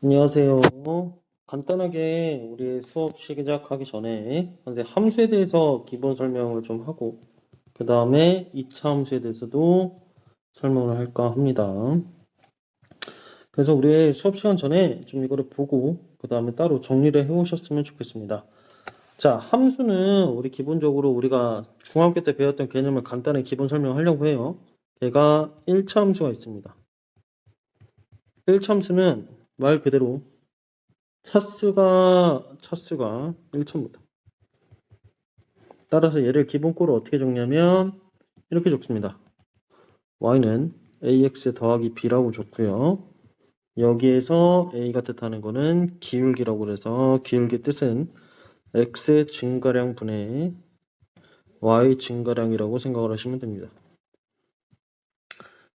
안녕하세요. 간단하게 우리 수업 시작하기 전에 현재 함수에 대해서 기본 설명을 좀 하고 그 다음에 2차 함수에 대해서도 설명을 할까 합니다. 그래서 우리 수업 시간 전에 좀 이거를 보고 그 다음에 따로 정리를 해 오셨으면 좋겠습니다. 자, 함수는 우리 기본적으로 우리가 중학교 때 배웠던 개념을 간단히 기본 설명하려고 해요. 걔가 1차 함수가 있습니다. 1차 함수는 말 그대로 차수가 1초입니다. 따라서 얘를 기본꼴로 어떻게 적냐면 이렇게 적습니다. y는 ax 더하기 b라고 적고요. 여기에서 a가 뜻하는 거는 기울기라고 그래서 기울기 뜻은 x 증가량 분의 y 증가량이라고 생각을 하시면 됩니다.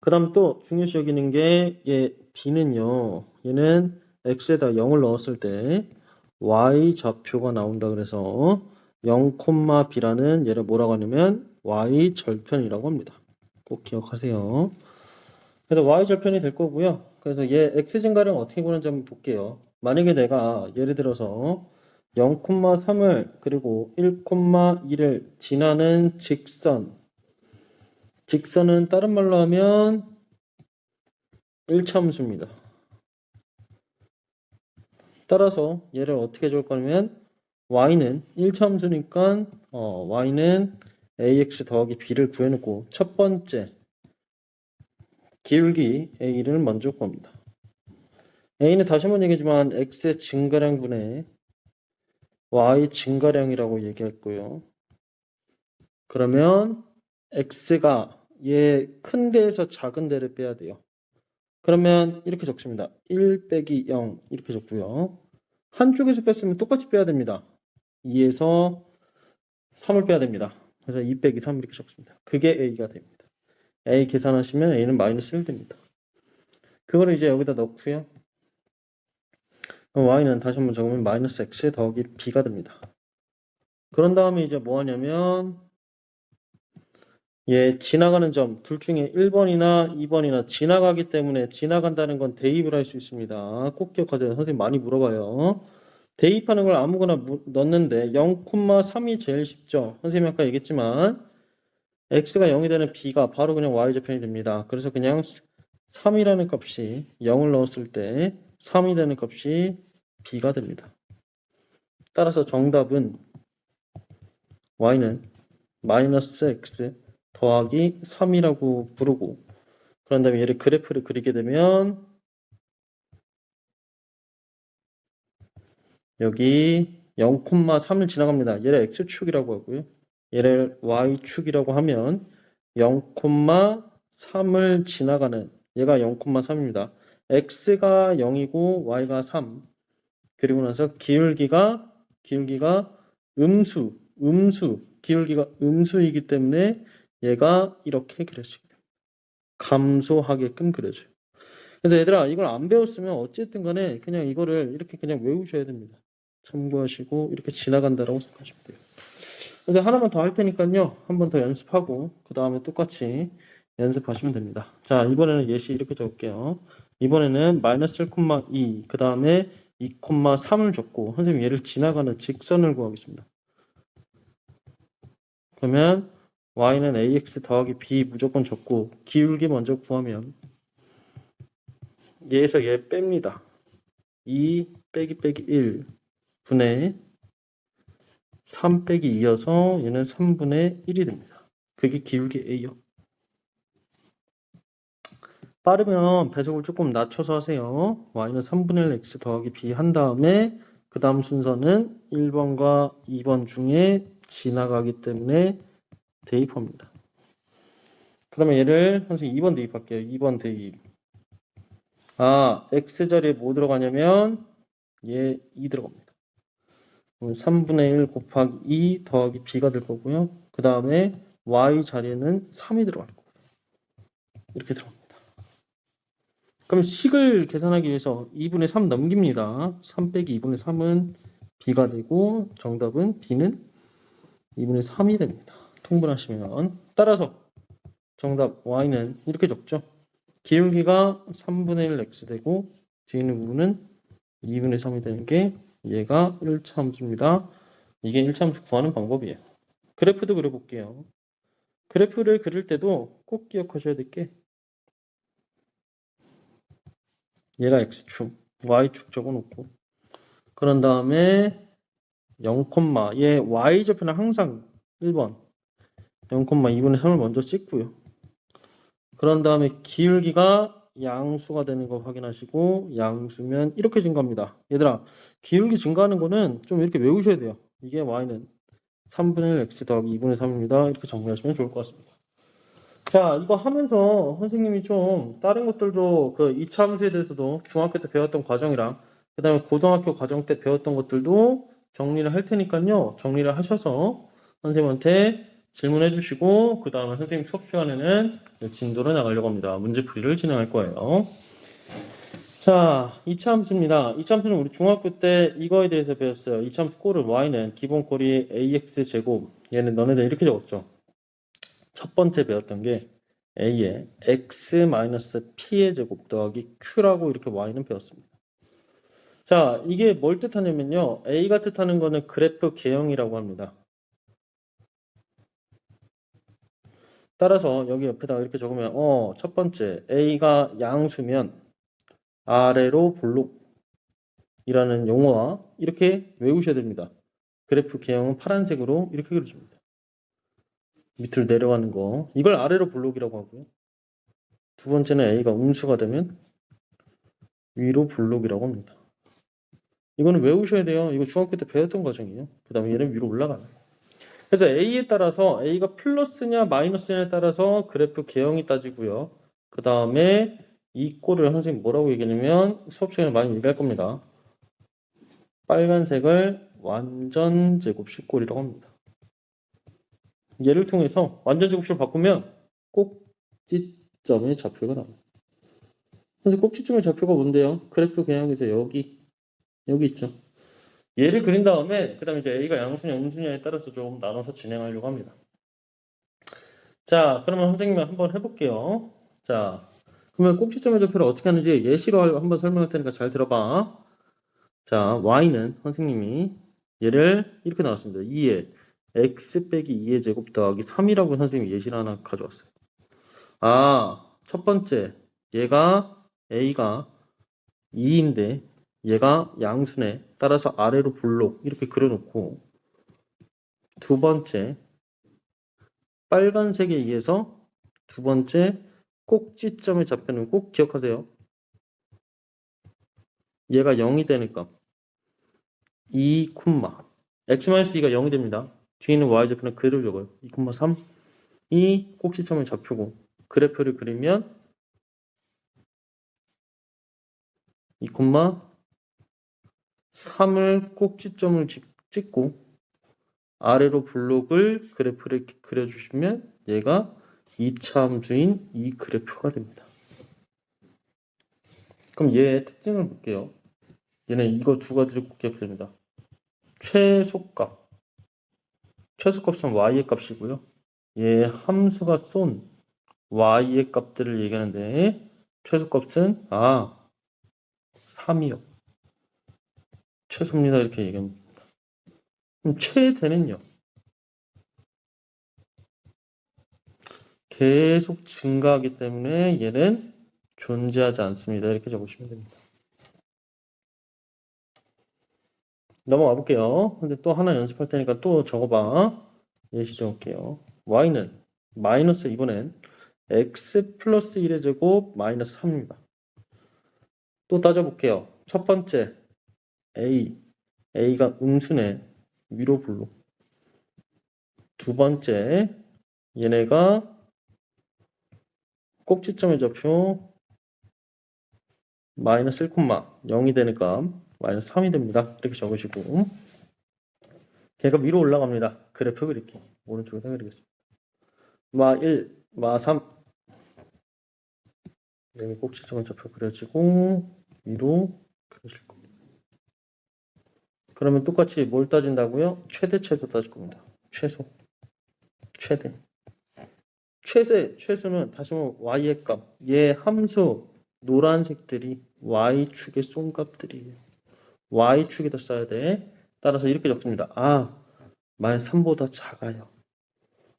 그 다음 또 중요시 여기는 게 b는요. 얘는 x에다 0을 넣었을 때 y 좌표가 나온다 그래서 0, b라는 얘를 뭐라고 하냐면 y 절편이라고 합니다. 꼭 기억하세요. 그래서 y 절편이 될 거고요. 그래서 얘 x 증가량 어떻게 구하는지 한번 볼게요. 만약에 내가 예를 들어서 0,3을 그리고 1,2를 지나는 직선은 다른 말로 하면 1차 함수입니다. 따라서 얘를 어떻게 줄 거냐면 y는 1차 함수니까 y는 ax 더하기 b를 구해놓고 첫 번째 기울기 a를 먼저 구합니다. a는 다시 한번 얘기하지만 x의 증가량분의 y 증가량이라고 얘기했고요. 그러면 x가 얘 큰 데에서 작은 데를 빼야 돼요. 그러면 이렇게 적습니다. 1 빼기 0 이렇게 적고요. 한쪽에서 뺐으면 똑같이 빼야 됩니다. 2에서 3을 빼야 됩니다. 그래서 2 빼기 3 이렇게 적습니다. 그게 a가 됩니다. a 계산하시면 a는 마이너스 1 됩니다. 그거를 이제 여기다 넣고요. 그럼 y는 다시 한번 적으면 마이너스 x 더하기 b가 됩니다. 그런 다음에 이제 뭐 하냐면 지나가는 점 둘 중에 1번이나 2번이나 지나가기 때문에 지나간다는 건 대입을 할 수 있습니다. 꼭 기억하세요. 선생님 많이 물어봐요. 대입하는 걸 아무거나 넣는데 0,3이 제일 쉽죠. 선생님이 아까 얘기했지만 x가 0이 되는 b가 바로 그냥 y절편이 됩니다. 그래서 그냥 3이라는 값이 0을 넣었을 때 3이 되는 값이 b가 됩니다. 따라서 정답은 y는 마이너스 x 더하기 3이라고 부르고 그런 다음에 얘를 그래프를 그리게 되면 여기 0,3을 지나갑니다. 얘를 x축이라고 하고요. 얘를 y축이라고 하면 0,3을 지나가는 얘가 0,3입니다. x가 0이고 y가 3 그리고 나서 기울기가 기울기가 음수이기 때문에 얘가 이렇게 그려집니다. 감소하게끔 그려져요. 그래서 얘들아 이걸 안 배웠으면 어쨌든 간에 그냥 이거를 이렇게 그냥 외우셔야 됩니다. 참고하시고 이렇게 지나간다라고 생각하시면 돼요. 그래서 하나만 더 할 테니까요. 한 번 더 연습하고 그 다음에 똑같이 연습하시면 됩니다. 자, 이번에는 예시 이렇게 적을게요. 이번에는 마이너스 1,2 그 다음에 2,3을 적고 선생님 얘를 지나가는 직선을 구하겠습니다. 그러면 y는 ax 더하기 b 무조건 적고 기울기 먼저 구하면 얘에서 얘 뺍니다. 2 빼기 1 분의 3 빼기 2여서 얘는 3분의 1이 됩니다. 그게 기울기 a요. 빠르면 배속을 조금 낮춰서 하세요. y는 3분의 1 x 더하기 b 한 다음에 그 다음 순서는 1번과 2번 중에 지나가기 때문에 대입합니다. 그 다음에 얘를 선생님 2번 대입할게요. 2번 대입. x자리에 뭐 들어가냐면 얘 2 들어갑니다. 3분의 1 곱하기 2 더하기 b가 될 거고요. 그 다음에 y 자리에는 3이 들어갈 거고요. 이렇게 들어갑니다. 그럼 식을 계산하기 위해서 2분의 3 넘깁니다. 3 빼기 2분의 3은 b가 되고 정답은 b는 2분의 3이 됩니다. 통분하시면 따라서 정답 y는 이렇게 적죠. 기울기가 3분의 1 x 되고 뒤에 있는 부분은 2분의 3이 되는 게 얘가 1차 함수입니다. 이게 1차 함수 구하는 방법이에요. 그래프도 그려볼게요. 그래프를 그릴 때도 꼭 기억하셔야 될 게 얘가 x축, y축 적어놓고 그런 다음에 0, 얘 y좌표는 항상 1번 0,2분의 3을 먼저 찍고요. 그런 다음에 기울기가 양수가 되는 거 확인하시고 양수면 이렇게 증가합니다. 얘들아 기울기 증가하는 거는 좀 이렇게 외우셔야 돼요. 이게 y는 3분의 1 x 더하기 2분의 3입니다. 이렇게 정리하시면 좋을 것 같습니다. 자, 이거 하면서 선생님이 좀 다른 것들도 그 이차함수에 대해서도 중학교 때 배웠던 과정이랑 그 다음에 고등학교 과정 때 배웠던 것들도 정리를 할 테니까요. 정리를 하셔서 선생님한테 질문해 주시고 그 다음에 선생님 수업 시간에는 진도를 나가려고 합니다. 문제풀이를 진행할 거예요. 자, 이차함수입니다. 이차함수는 우리 중학교 때 이거에 대해서 배웠어요. 이차함수 꼴은 y는 기본 꼴이 ax 제곱 얘는 너네들 이렇게 적었죠. 첫 번째 배웠던 게 a의 x-p의 제곱 더하기 q라고 이렇게 y는 배웠습니다. 자, 이게 뭘 뜻하냐면요. a가 뜻하는 거는 그래프 개형이라고 합니다. 따라서 여기 옆에다가 이렇게 적으면 첫 번째 a가 양수면 아래로 볼록이라는 용어와 이렇게 외우셔야 됩니다. 그래프 개형은 파란색으로 이렇게 그려줍니다. 밑으로 내려가는 거 이걸 아래로 볼록이라고 하고요. 두 번째는 a가 음수가 되면 위로 볼록이라고 합니다. 이거는 외우셔야 돼요. 이거 중학교 때 배웠던 과정이에요. 그 다음에 얘는 위로 올라가는. 그래서 A에 따라서 A가 플러스냐 마이너스냐에 따라서 그래프 개형이 따지고요. 그 다음에 이 꼴을 선생님 뭐라고 얘기하냐면 수업 시간에 많이 얘기할 겁니다. 빨간색을 완전 제곱식 꼴이라고 합니다. 얘를 통해서 완전 제곱식으로 바꾸면 꼭지점의 좌표가 나옵니다. 그래서 꼭지점의 좌표가 뭔데요? 그래프 개형에서 여기 있죠. 얘를 그린 다음에 그 다음에 이제 A가 양수냐 음수냐에 따라서 좀 나눠서 진행하려고 합니다. 자, 그러면 선생님이 한번 해볼게요. 자, 그러면 꼭지점의 좌표를 어떻게 하는지 예시로 한번 설명할 테니까 잘 들어봐. 자, y는 선생님이 얘를 이렇게 나왔습니다. 2에 x 빼기 2의 제곱 더하기 3이라고 선생님이 예시를 하나 가져왔어요. 아, 첫 번째 얘가 a가 2인데 얘가 양수네. 따라서 아래로 볼록 이렇게 그려놓고 두 번째 빨간색에 의해서 두 번째 꼭지점의 좌표는 꼭 기억하세요. 얘가 0이 되니까 2, x-2가 0이 됩니다. 뒤에 있는 y좌표는 그대로 적어요. 2,3 이 꼭지점의 좌표고 그래프를 그리면 2,3을 꼭지점을 찍고 아래로 블록을 그래프를 그려주시면 얘가 2차 함수인 이 그래프가 됩니다. 그럼 얘의 특징을 볼게요. 얘는 이거 두 가지를 꼭 기억됩니다. 최소값은 y의 값이고요. 얘 함수가 쏜 y의 값들을 얘기하는데 최소값은 3이요. 최소입니다. 이렇게 얘기합니다. 그럼 최대는요. 계속 증가하기 때문에 얘는 존재하지 않습니다. 이렇게 적으시면 됩니다. 넘어가 볼게요. 근데 또 하나 연습할 테니까 또 적어봐. 예시 적을게요. y는 마이너스 이번엔 x 플러스 1의 제곱 마이너스 3입니다. 또 따져볼게요. 첫 번째 a가 음수네. 위로 블록. 두 번째 얘네가 꼭지점의 좌표 마이너스 1, 0이 되니까 마이너스 3이 됩니다. 이렇게 적으시고 걔가 위로 올라갑니다. 그래프 그리기. 오른쪽에다 그리겠습니다. 마 1, 마 3 여기 꼭지점의 좌표 그려지고 위로 그려질 겁니다. 그러면 똑같이 뭘 따진다고요? 최대 최소 따질 겁니다. 최소 최대 최소는 다시 한번 y의 값 얘 함수 노란색들이 y축의 쏜값들이에요. y축에다 써야 돼. 따라서 이렇게 적습니다. 아, 마이너스 3보다 작아요.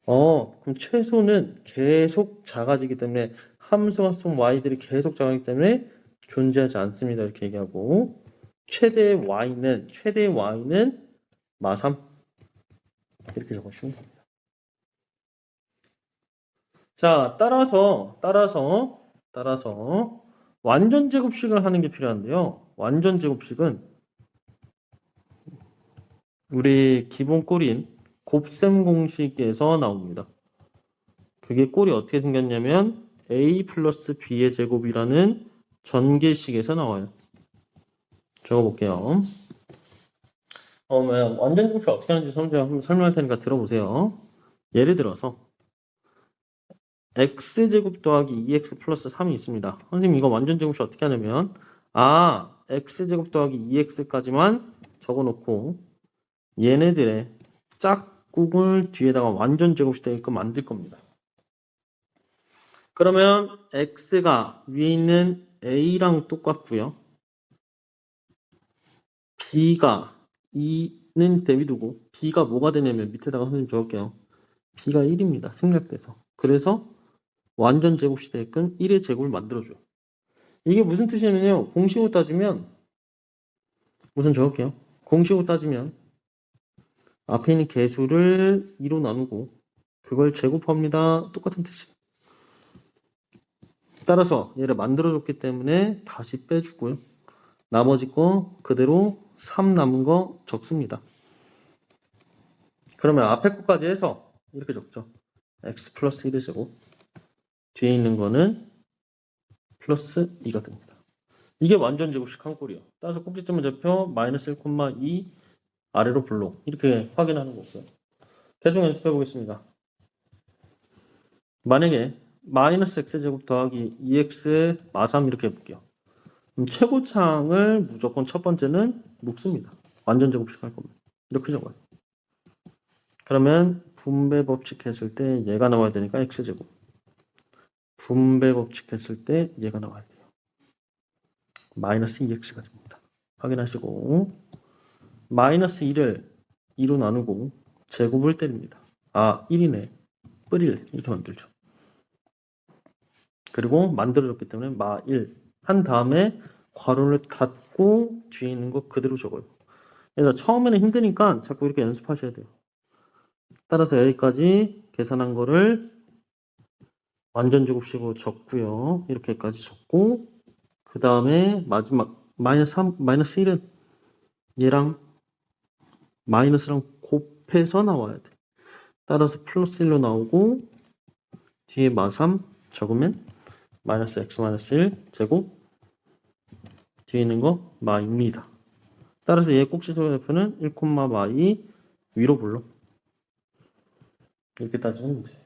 그럼 최소는 계속 작아지기 때문에 함수와 속 y들이 계속 작아지기 때문에 존재하지 않습니다. 이렇게 얘기하고 최대의 y는 마3 이렇게 적으시면 됩니다. 자, 따라서 완전 제곱식을 하는 게 필요한데요. 완전 제곱식은 우리 기본 꼴인 곱셈 공식에서 나옵니다. 그게 꼴이 어떻게 생겼냐면 a 플러스 b의 제곱이라는 전개식에서 나와요. 적어볼게요. 완전 제곱식 어떻게 하는지 한번 설명할 테니까 들어보세요. 예를 들어서 x제곱 더하기 2x 플러스 3이 있습니다. 선생님 이거 완전 제곱식 어떻게 하냐면 x제곱 더하기 2x까지만 적어놓고 얘네들의 짝꿍을 뒤에다가 완전 제곱식 되게끔 만들 겁니다. 그러면 x가 위에 있는 a랑 똑같고요. b가 2는 대비두고 b가 뭐가 되냐면 밑에다가 선생님 적을게요. b가 1입니다. 생략돼서. 그래서 완전 제곱식 되게끔 1의 제곱을 만들어줘요. 이게 무슨 뜻이냐면요. 공식으로 따지면 우선 적을게요. 공식으로 따지면 앞에 있는 개수를 2로 나누고 그걸 제곱합니다. 똑같은 뜻이에요. 따라서 얘를 만들어줬기 때문에 다시 빼주고요. 나머지 거 그대로 3 남은 거 적습니다. 그러면 앞에 것까지 해서 이렇게 적죠. x 플러스 1의 제곱 뒤에 있는 거는 플러스 2가 됩니다. 이게 완전 제곱식 한 꼴이에요. 따라서 꼭지점을 잡혀 마이너스 1,2 아래로 블록 이렇게 확인하는 거 있어요. 계속 연습해 보겠습니다. 만약에 마이너스 x제곱 더하기 2x 마3 이렇게 해볼게요. 그럼 최고창을 무조건 첫 번째는 묶습니다. 완전 제곱식 할 겁니다. 이렇게 적어요. 그러면 분배 법칙 했을 때 얘가 나와야 되니까 x제곱. 분배 법칙 했을 때 얘가 나와야 돼요. 마이너스 2x가 됩니다. 확인하시고 마이너스 2를 2로 나누고 제곱을 때립니다. 1이네. 뿌릴 이렇게 만들죠. 그리고 만들어졌기 때문에 마1 한 다음에 괄호를 닫고 뒤에 있는 거 그대로 적어요. 그래서 처음에는 힘드니까 자꾸 이렇게 연습하셔야 돼요. 따라서 여기까지 계산한 거를 완전 제곱식으로 적고요. 이렇게까지 적고 그 다음에 마지막 마이너스 1은 얘랑 마이너스랑 곱해서 나와야 돼. 따라서 플러스 1로 나오고 뒤에 마3 적으면 마이너스 x 마이너스 1 제곱 뒤에 있는 거 마입니다. 따라서 얘 꼭지점의 대표는 1, 마2 위로 불러. 이렇게 따지면 문제.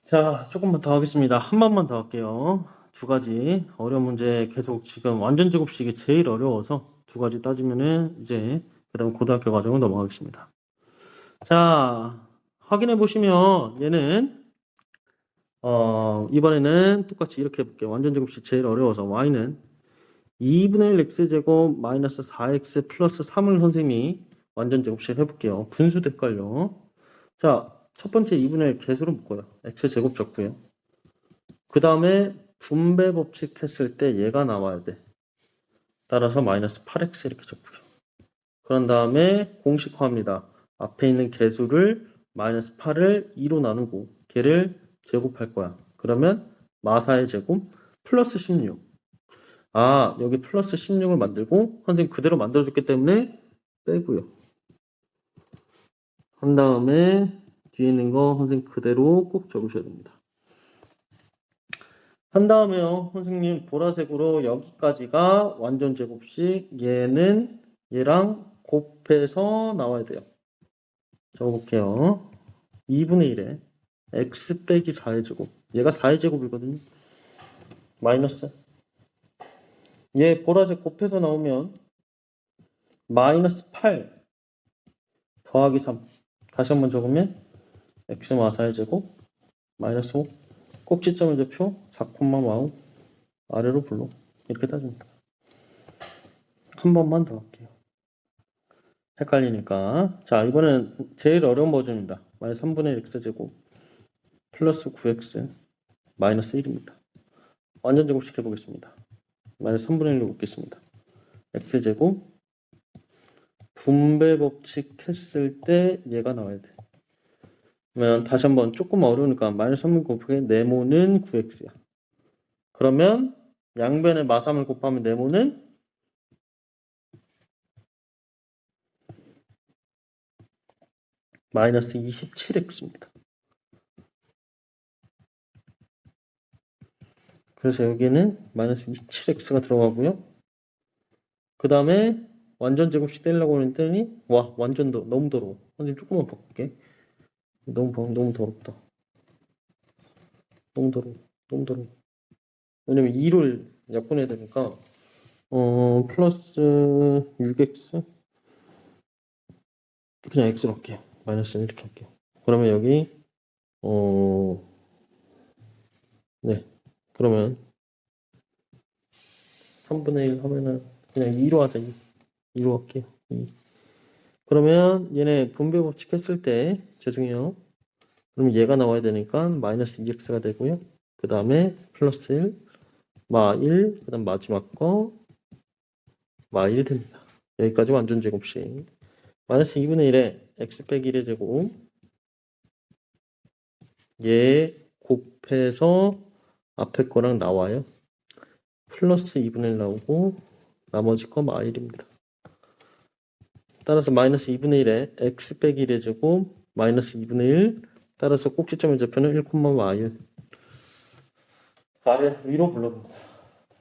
자, 조금만 더 하겠습니다. 한 번만 더 할게요. 두 가지 어려운 문제 계속 지금 완전 제곱식이 제일 어려워서 두 가지 따지면은 이제 그다음 고등학교 과정으로 넘어가겠습니다. 자, 확인해 보시면 얘는 이번에는 똑같이 이렇게 해볼게요. 완전 제곱식 제일 어려워서 y는 2분의 1 x제곱 마이너스 4x 플러스 3을 선생님이 완전 제곱식 해볼게요. 분수도 헷갈려. 자, 첫 번째 2분의 1 개수로 묶어요. x제곱 적고요. 그 다음에 분배 법칙 했을 때 얘가 나와야 돼. 따라서 마이너스 8x 이렇게 적고요. 그런 다음에 공식화합니다. 앞에 있는 개수를 마이너스 8을 2로 나누고 걔를 제곱할 거야. 그러면 마4의 제곱 플러스 16. 여기 플러스 16을 만들고 선생님 그대로 만들어줬기 때문에 빼고요. 한 다음에 뒤에 있는 거 선생님 그대로 꼭 적으셔야 됩니다. 한 다음에요. 선생님 보라색으로 여기까지가 완전 제곱식 얘는 얘랑 곱해서 나와야 돼요. 적어볼게요. 2분의 1에 x 빼기 4의 제곱 얘가 4의 제곱이거든요. 마이너스 얘 보라색 곱해서 나오면 마이너스 8 더하기 3 다시 한번 적으면 x 마 4의 제곱 마이너스 5 꼭지점의 대표 4,5 아래로 불러 이렇게 따집니다. 한 번만 더 할게요. 헷갈리니까. 자, 이번엔 제일 어려운 버전입니다. 마이너스 3분의 1 x제곱 플러스 9x 마이너스 1입니다. 완전 제곱식 해보겠습니다. 마이너스 3분의 1로 묶겠습니다. x제곱 분배 법칙 했을 때 얘가 나와야 돼. 그러면 다시 한번 조금 어려우니까 마이너스 3분의 곱하기 네모는 9x야. 그러면 양변에 마삼을 곱하면 네모는 마이너스 27x입니다. 그래서 여기는 마이너스 27x가 들어가고요. 그 다음에 완전 제곱식 떼려고 했더니 와 완전 너무 더러워. 선생님 조금만 바꿀게. 너무 더럽다. 너무 더러워. 왜냐면 2를 약분해야 되니까 플러스 6x 그냥 x로 할게요. 마이너스 이렇게 할게요. 그러면 여기 네 그러면 3분의 1 하면은 그냥 2로 하자. 2로 할게요. 2. 그러면 얘네 분배 법칙 했을 때 죄송해요. 그럼 얘가 나와야 되니까 마이너스 2x가 되고요. 그 다음에 플러스 1 마 1, 그 다음 마지막 거 마 1이 됩니다. 여기까지 완전 제곱식. 마이너스 2분의 1에 x 빼기 1의 제곱 얘 곱해서 앞에 거랑 나와요. 플러스 2분의 1 나오고 나머지 거 마 1입니다. 따라서 마이너스 2분의 1에 x 빼기 1의 제곱 마이너스 2분의 1 따라서 꼭지점의 좌표는 1, 마 1 아래 위로 불러봅니다.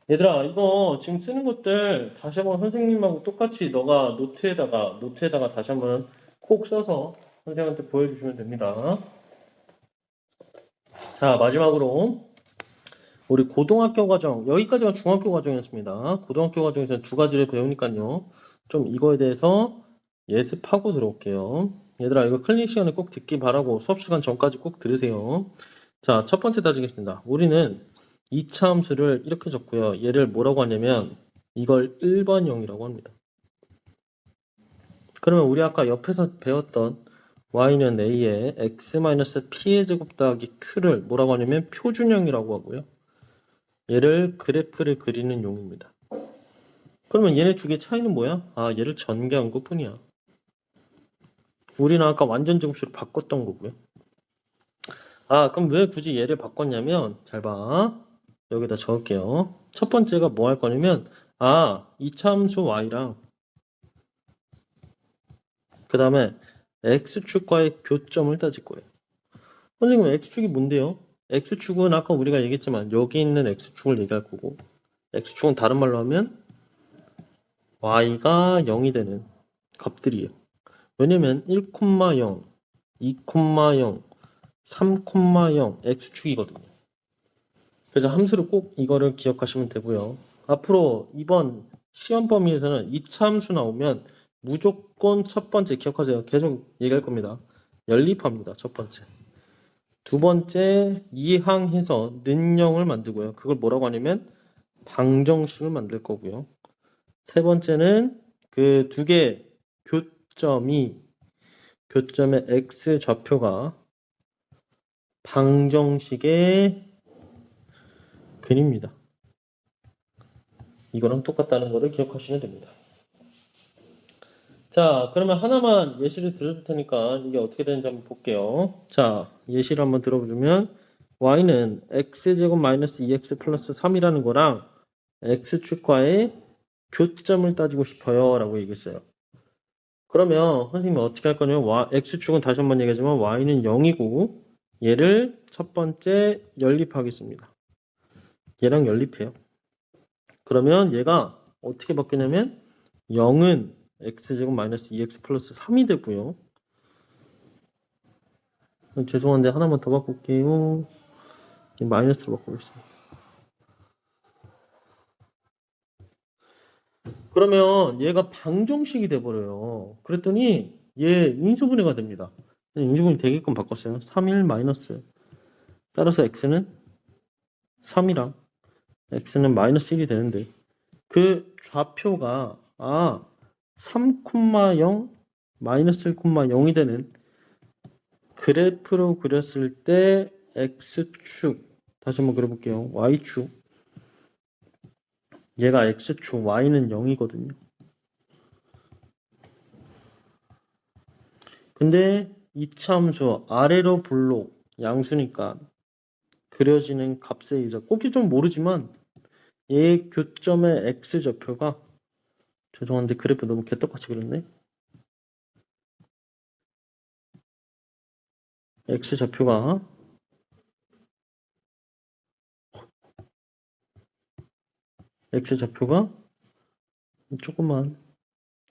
얘들아 이거 지금 쓰는 것들 다시 한번 선생님하고 똑같이 너가 노트에다가 다시 한번 콕 써서 선생님한테 보여주시면 됩니다. 자 마지막으로 우리 고등학교 과정 여기까지가 중학교 과정이었습니다. 고등학교 과정에서는 두 가지를 배우니까요. 좀 이거에 대해서 예습하고 들어올게요. 얘들아 이거 클릭 시간에 꼭 듣기 바라고 수업 시간 전까지 꼭 들으세요. 자 첫 번째 다지겠습니다. 우리는 2차 함수를 이렇게 적고요. 얘를 뭐라고 하냐면 이걸 1번형이라고 합니다. 그러면 우리 아까 옆에서 배웠던 y는 a에 x-p의 제곱 더하기 q를 뭐라고 하냐면 표준형이라고 하고요. 얘를 그래프를 그리는 용입니다. 그러면 얘네 두 개 차이는 뭐야? 아 얘를 전개한 것 뿐이야. 우리는 아까 완전 제곱식으로 바꿨던 거고요. 아 그럼 왜 굳이 얘를 바꿨냐면 잘 봐. 여기다 적을게요. 첫 번째가 뭐 할 거냐면 이차 함수 y랑 그 다음에 x축과의 교점을 따질 거예요. 선생님 x축이 뭔데요? x축은 아까 우리가 얘기했지만 여기 있는 x축을 얘기할 거고 x축은 다른 말로 하면 y가 0이 되는 값들이에요. 왜냐면 1, 0, 2, 0, 3, 0 x축이거든요. 그래서 함수를 꼭 이거를 기억하시면 되고요. 앞으로 이번 시험 범위에서는 2차 함수 나오면 무조건 첫 번째 기억하세요. 계속 얘기할 겁니다. 연립합니다. 첫 번째. 두 번째 이항해서 는형을 만들고요. 그걸 뭐라고 하냐면 방정식을 만들 거고요. 세 번째는 그 두 개 교점의 x 좌표가 방정식의 근입니다. 이거랑 똑같다는 것을 기억하시면 됩니다. 자, 그러면 하나만 예시를 들어줄 테니까 이게 어떻게 되는지 한번 볼게요. 자, 예시를 한번 들어보면 y는 x제곱 마이너스 2x 플러스 3이라는 거랑 x축과의 교점을 따지고 싶어요 라고 얘기했어요. 그러면 선생님이 어떻게 할 거냐면 x축은 다시 한번 얘기하지만 y는 0이고 얘를 첫 번째 연립하겠습니다. 얘랑 연립해요. 그러면 얘가 어떻게 바뀌냐면 0은 x제곱 마이너스 2x 플러스 3이 되고요. 죄송한데 하나만 더 바꿀게요. 마이너스로 바꾸겠습니다. 그러면 얘가 방정식이 돼버려요. 그랬더니 얘 인수분해가 됩니다. 인수분해 되게끔 바꿨어요. 3일 마이너스. 따라서 x는 3이랑 x는 마이너스 1이 되는데 그 좌표가 3,0 마이너스 1,0이 되는 그래프로 그렸을 때 x축 다시 한번 그려볼게요. y축 얘가 x축 y는 0이거든요. 근데 이차함수 아래로 볼록 양수니까 그려지는 값의 이자 꼭지 좀 모르지만 얘 교점의 x좌표가 죄송한데 그래프 너무 개떡같이 그렸네. x좌표가 조금만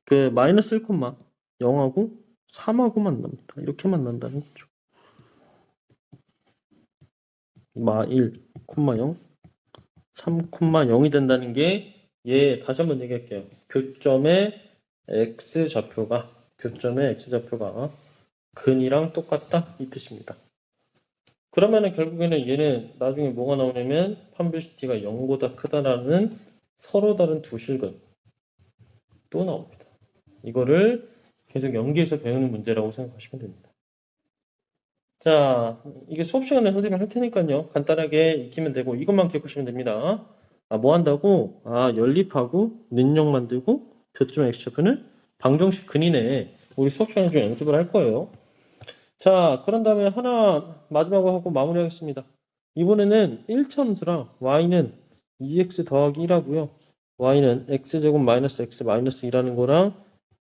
그 마이너스 1,0하고 3하고 만납니다. 이렇게 만난다는 거죠. 1, 0, 3,0이 된다는 게 얘 다시 한번 얘기할게요. 교점의 x좌표가 근이랑 똑같다 이 뜻입니다. 그러면은 결국에는 얘는 나중에 뭐가 나오냐면 판별시티가 0보다 크다라는 서로 다른 두 실근 또 나옵니다. 이거를 계속 연기해서 배우는 문제라고 생각하시면 됩니다. 자, 이게 수업 시간에 선생님이 할 테니까요. 간단하게 익히면 되고 이것만 기억하시면 됩니다. 뭐 한다고? 연립하고 능력 만들고 교점 x좌표는 방정식 근이네. 우리 수업 시간에 좀 연습을 할 거예요. 자, 그런 다음에 하나 마지막으로 하고 마무리하겠습니다. 이번에는 1차함수랑 y는 2x 더하기 1하고요. y는 x제곱 마이너스 x 마이너스 2라는 거랑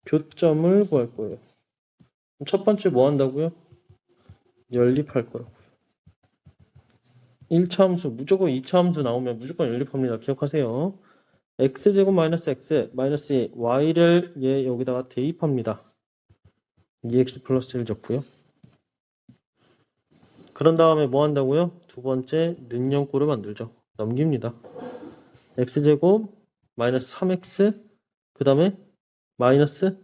교점을 구할 거예요. 첫 번째 뭐 한다고요? 연립할 거라고요. 1차함수 무조건 2차함수 나오면 무조건 연립합니다. 기억하세요. x제곱 마이너스 x 마이너스 2 y를 얘 여기다가 대입합니다. 2x 플러스 1 적고요. 그런 다음에 뭐 한다고요? 두 번째 능력고를 만들죠. 넘깁니다. x제곱 마이너스 3x 그 다음에 마이너스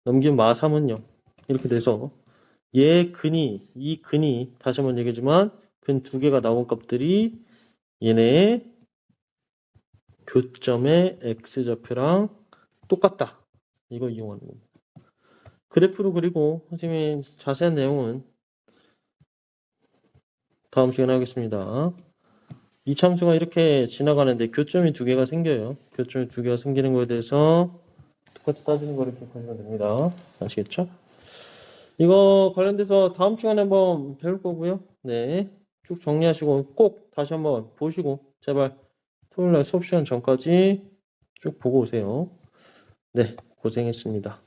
넘기면 마3은 0 이렇게 돼서 이 근이 다시 한번 얘기하지만 근 두 개가 나온 값들이 얘네의 교점의 x좌표랑 똑같다. 이거 이용하는 겁니다. 그래프로 그리고 선생님의 자세한 내용은 다음 시간에 하겠습니다. 이 참수가 이렇게 지나가는데 교점이 두 개가 생겨요. 교점이 두 개가 생기는 거에 대해서 똑같이 따지는 거를 기억하시면 됩니다. 아시겠죠? 이거 관련돼서 다음 시간에 한번 배울 거고요. 네. 쭉 정리하시고 꼭 다시 한번 보시고 제발 토요일날 수업 시간 전까지 쭉 보고 오세요. 네. 고생했습니다.